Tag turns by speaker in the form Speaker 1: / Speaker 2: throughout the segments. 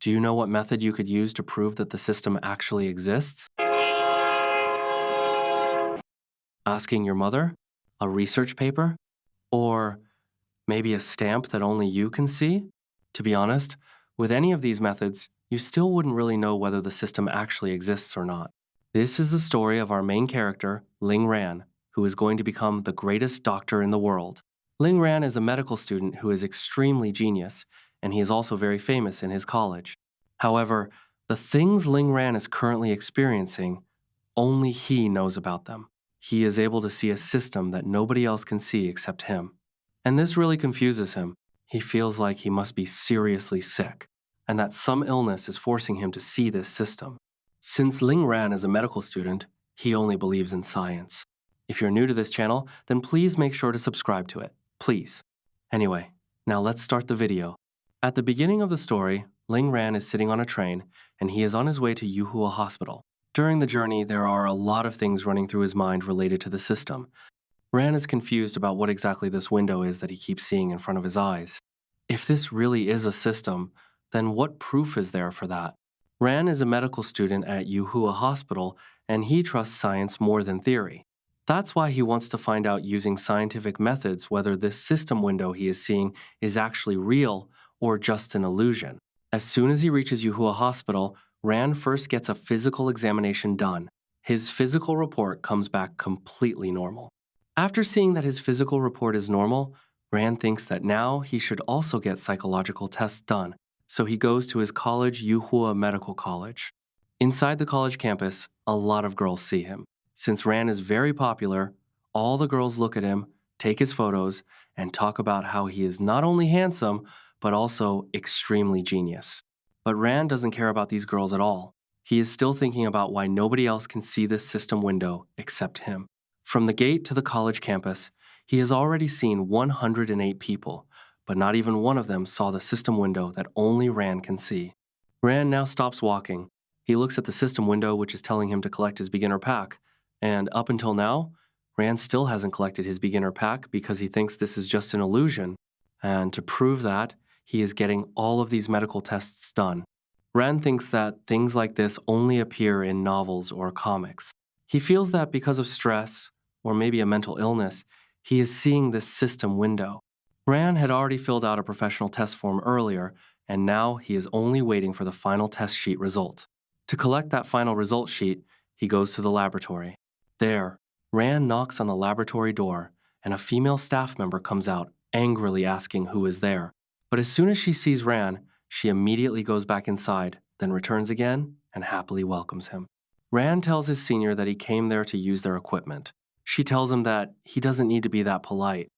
Speaker 1: Do you know what method you could use to prove that the system actually exists? Asking your mother? A research paper? Or maybe a stamp that only you can see? To be honest, with any of these methods, you still wouldn't really know whether the system actually exists or not. This is the story of our main character, Ling Ran, who is going to become the greatest doctor in the world. Ling Ran is a medical student who is extremely genius, and he is also very famous in his college. However, the things Ling Ran is currently experiencing, only he knows about them. He is able to see a system that nobody else can see except him. And this really confuses him. He feels like he must be seriously sick, and that some illness is forcing him to see this system. Since Ling Ran is a medical student, he only believes in science. If you're new to this channel, then please make sure to subscribe to it. Please. Anyway, now let's start the video. At the beginning of the story, Ling Ran is sitting on a train, and he is on his way to Yuhua Hospital. During the journey, there are a lot of things running through his mind related to the system. Ran is confused about what exactly this window is that he keeps seeing in front of his eyes. If this really is a system, then what proof is there for that? Ran is a medical student at Yuhua Hospital, and he trusts science more than theory. That's why he wants to find out using scientific methods whether this system window he is seeing is actually real or just an illusion. As soon as he reaches Yuhua Hospital, Ran first gets a physical examination done. His physical report comes back completely normal. After seeing that his physical report is normal, Ran thinks that now he should also get psychological tests done, so he goes to his college, Yuhua Medical College. Inside the college campus, a lot of girls see him. Since Ran is very popular, all the girls look at him, take his photos, and talk about how he is not only handsome, but also extremely genius. But Ran doesn't care about these girls at all. He is still thinking about why nobody else can see this system window except him. From the gate to the college campus, he has already seen 108 people, but not even one of them saw the system window that only Ran can see. Ran now stops walking. He looks at the system window, which is telling him to collect his beginner pack, and up until now, Ran still hasn't collected his beginner pack because he thinks this is just an illusion, and to prove that, he is getting all of these medical tests done. Ran thinks that things like this only appear in novels or comics. He feels that because of stress, or maybe a mental illness, he is seeing this system window. Ran had already filled out a professional test form earlier, and now he is only waiting for the final test sheet result. To collect that final result sheet, he goes to the laboratory. There, Ran knocks on the laboratory door, and a female staff member comes out, angrily asking who is there. But as soon as she sees Ran, she immediately goes back inside, then returns again and happily welcomes him. Ran tells his senior that he came there to use their equipment. She tells him that he doesn't need to be that polite.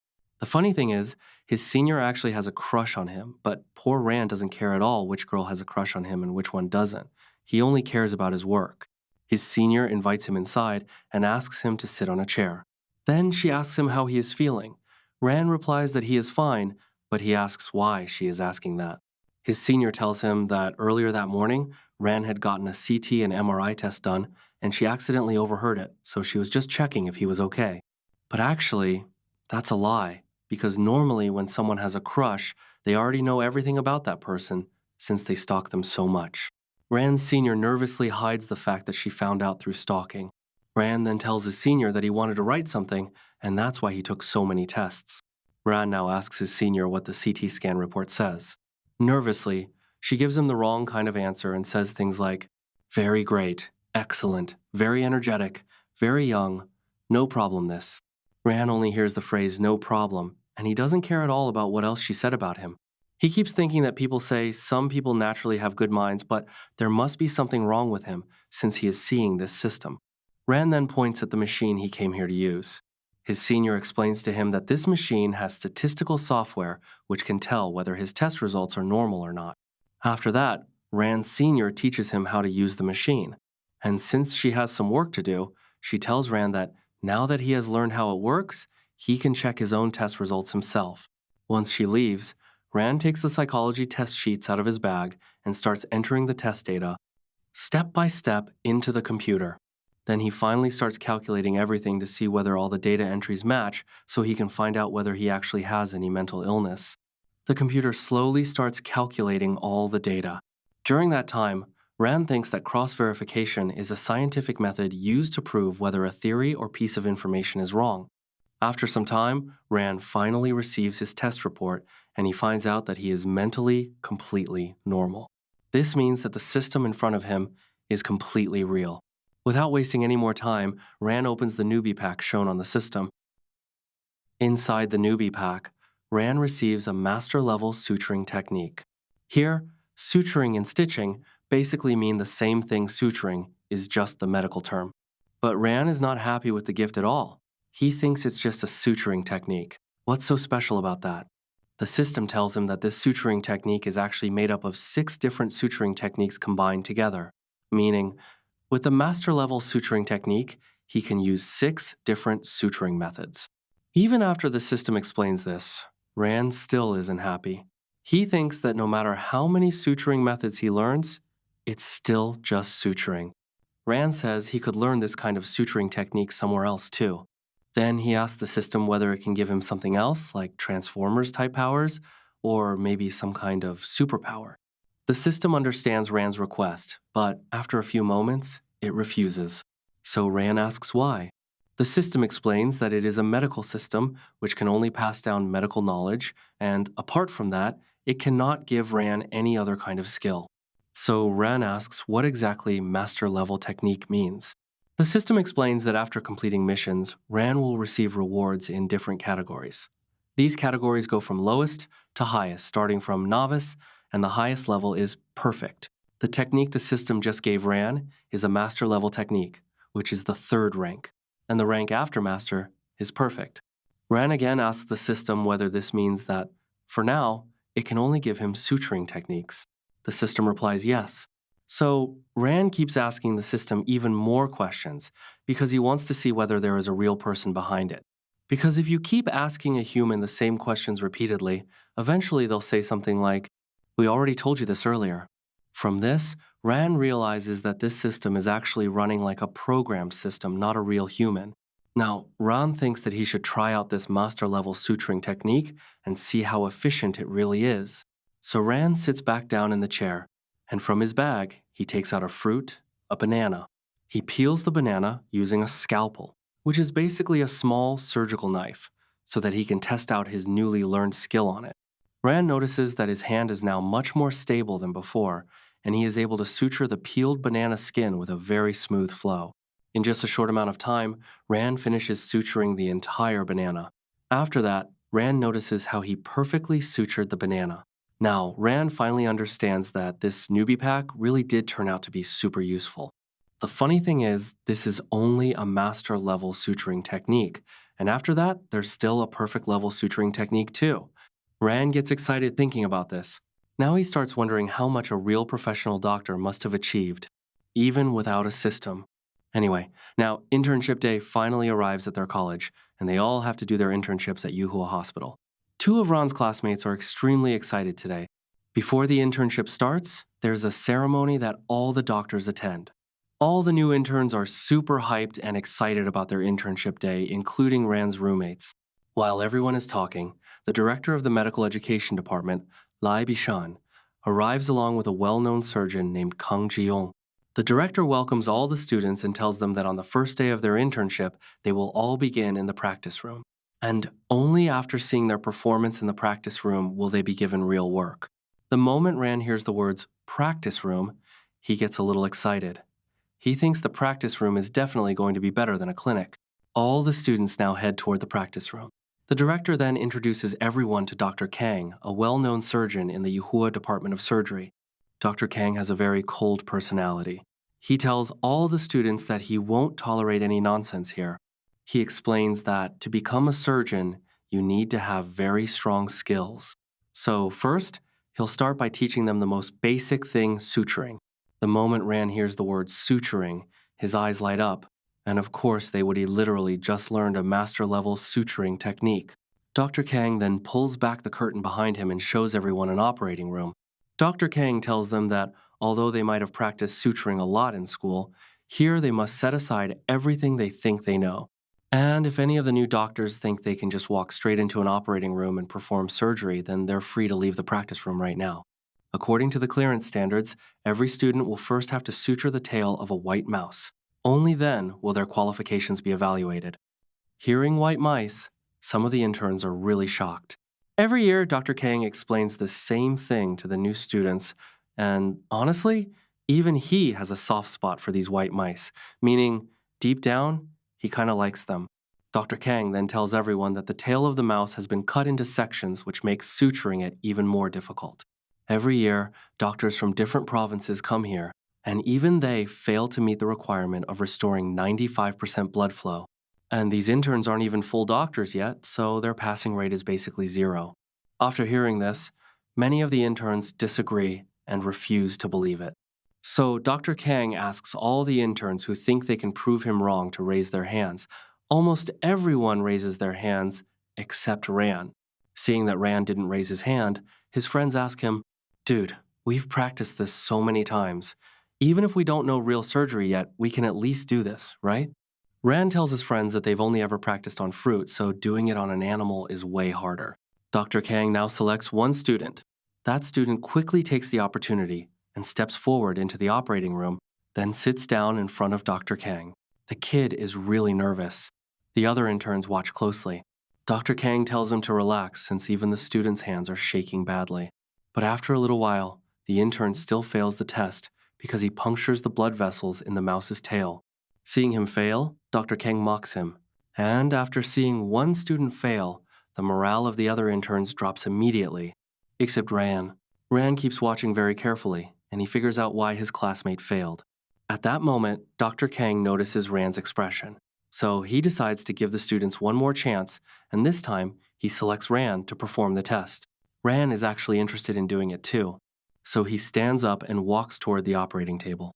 Speaker 1: The funny thing is, his senior actually has a crush on him, but poor Ran doesn't care at all which girl has a crush on him and which one doesn't. He only cares about his work. His senior invites him inside and asks him to sit on a chair. Then she asks him how he is feeling. Ran replies that he is fine, but he asks why she is asking that. His senior tells him that earlier that morning, Ran had gotten a CT and MRI test done, and she accidentally overheard it, so she was just checking if he was okay. But actually, that's a lie, because normally when someone has a crush, they already know everything about that person, since they stalk them so much. Ran's senior nervously hides the fact that she found out through stalking. Ran then tells his senior that he wanted to write something, and that's why he took so many tests. Ran now asks his senior what the CT scan report says. Nervously, she gives him the wrong kind of answer and says things like, "Very great, excellent, very energetic, very young, no problem this." Ran only hears the phrase "no problem," and he doesn't care at all about what else she said about him. He keeps thinking that people say some people naturally have good minds, but there must be something wrong with him since he is seeing this system. Ran then points at the machine he came here to use. His senior explains to him that this machine has statistical software which can tell whether his test results are normal or not. After that, Ran's senior teaches him how to use the machine. And since she has some work to do, she tells Ran that now that he has learned how it works, he can check his own test results himself. Once she leaves, Ran takes the psychology test sheets out of his bag and starts entering the test data, step by step, into the computer. Then he finally starts calculating everything to see whether all the data entries match so he can find out whether he actually has any mental illness. The computer slowly starts calculating all the data. During that time, Ran thinks that cross verification is a scientific method used to prove whether a theory or piece of information is wrong. After some time, Ran finally receives his test report and he finds out that he is mentally completely normal. This means that the system in front of him is completely real. Without wasting any more time, Ran opens the newbie pack shown on the system. Inside the newbie pack, Ran receives a master level suturing technique. Here, suturing and stitching basically mean the same thing suturing is just the medical term. But Ran is not happy with the gift at all. He thinks it's just a suturing technique. What's so special about that? The system tells him that this suturing technique is actually made up of 6 different suturing techniques combined together, meaning, with the master level suturing technique, he can use 6 different suturing methods. Even after the system explains this, Rand still isn't happy. He thinks that no matter how many suturing methods he learns, it's still just suturing. Rand says he could learn this kind of suturing technique somewhere else too. Then he asks the system whether it can give him something else, like Transformers type powers, or maybe some kind of superpower. The system understands Rand's request, but after a few moments, it refuses. So Rand asks why. The system explains that it is a medical system which can only pass down medical knowledge, and apart from that, it cannot give Ran any other kind of skill. So Ran asks what exactly master level technique means. The system explains that after completing missions, Ran will receive rewards in different categories. These categories go from lowest to highest, starting from novice, and the highest level is perfect. The technique the system just gave Ran is a master level technique, which is the 3rd rank, and the rank after master is perfect. Ran again asks the system whether this means that, for now, it can only give him suturing techniques. The system replies yes. So Ran keeps asking the system even more questions because he wants to see whether there is a real person behind it. Because if you keep asking a human the same questions repeatedly, eventually they'll say something like, "We already told you this earlier." From this, Ran realizes that this system is actually running like a programmed system, not a real human. Now, Ran thinks that he should try out this master level suturing technique and see how efficient it really is. So Ran sits back down in the chair, and from his bag, he takes out a fruit, a banana. He peels the banana using a scalpel, which is basically a small surgical knife, so that he can test out his newly learned skill on it. Ran notices that his hand is now much more stable than before, and he is able to suture the peeled banana skin with a very smooth flow. In just a short amount of time, Ran finishes suturing the entire banana. After that, Ran notices how he perfectly sutured the banana. Now, Ran finally understands that this newbie pack really did turn out to be super useful. The funny thing is, this is only a master level suturing technique, and after that, there's still a perfect level suturing technique too. Ran gets excited thinking about this. Now he starts wondering how much a real professional doctor must have achieved, even without a system. Anyway, now internship day finally arrives at their college, and they all have to do their internships at Yuhua Hospital. 2 of Ron's classmates are extremely excited today. Before the internship starts, there's a ceremony that all the doctors attend. All the new interns are super hyped and excited about their internship day, including Ran's roommates. While everyone is talking, the director of the medical education department, Lai Bishan, arrives along with a well-known surgeon named Kang Ji-yong. The director welcomes all the students and tells them that on the first day of their internship, they will all begin in the practice room. And only after seeing their performance in the practice room will they be given real work. The moment Ran hears the words practice room, he gets a little excited. He thinks the practice room is definitely going to be better than a clinic. All the students now head toward the practice room. The director then introduces everyone to Dr. Kang, a well-known surgeon in the Yuhua Department of Surgery. Dr. Kang has a very cold personality. He tells all the students that he won't tolerate any nonsense here. He explains that to become a surgeon, you need to have very strong skills. So first, he'll start by teaching them the most basic thing, suturing. The moment Ran hears the word suturing, his eyes light up, and of course they would he literally just learned a master-level suturing technique. Dr. Kang then pulls back the curtain behind him and shows everyone an operating room. Dr. Kang tells them that although they might have practiced suturing a lot in school, here they must set aside everything they think they know. And if any of the new doctors think they can just walk straight into an operating room and perform surgery, then they're free to leave the practice room right now. According to the clearance standards, every student will first have to suture the tail of a white mouse. Only then will their qualifications be evaluated. Hearing white mice, some of the interns are really shocked. Every year, Dr. Kang explains the same thing to the new students, and honestly, even he has a soft spot for these white mice, meaning, deep down, he kind of likes them. Dr. Kang then tells everyone that the tail of the mouse has been cut into sections, which makes suturing it even more difficult. Every year, doctors from different provinces come here, and even they fail to meet the requirement of restoring 95% blood flow. And these interns aren't even full doctors yet, so their passing rate is basically zero. After hearing this, many of the interns disagree and refuse to believe it. So Dr. Kang asks all the interns who think they can prove him wrong to raise their hands. Almost everyone raises their hands except Ran. Seeing that Ran didn't raise his hand, his friends ask him, "Dude, we've practiced this so many times. Even if we don't know real surgery yet, we can at least do this, right?" Rand tells his friends that they've only ever practiced on fruit, so doing it on an animal is way harder. Dr. Kang now selects one student. That student quickly takes the opportunity and steps forward into the operating room, then sits down in front of Dr. Kang. The kid is really nervous. The other interns watch closely. Dr. Kang tells him to relax since even the student's hands are shaking badly. But after a little while, the intern still fails the test because he punctures the blood vessels in the mouse's tail. Seeing him fail, Dr. Kang mocks him. And after seeing one student fail, the morale of the other interns drops immediately. Except Ran. Ran keeps watching very carefully, and he figures out why his classmate failed. At that moment, Dr. Kang notices Ran's expression. So he decides to give the students one more chance, and this time, he selects Ran to perform the test. Ran is actually interested in doing it too. So he stands up and walks toward the operating table.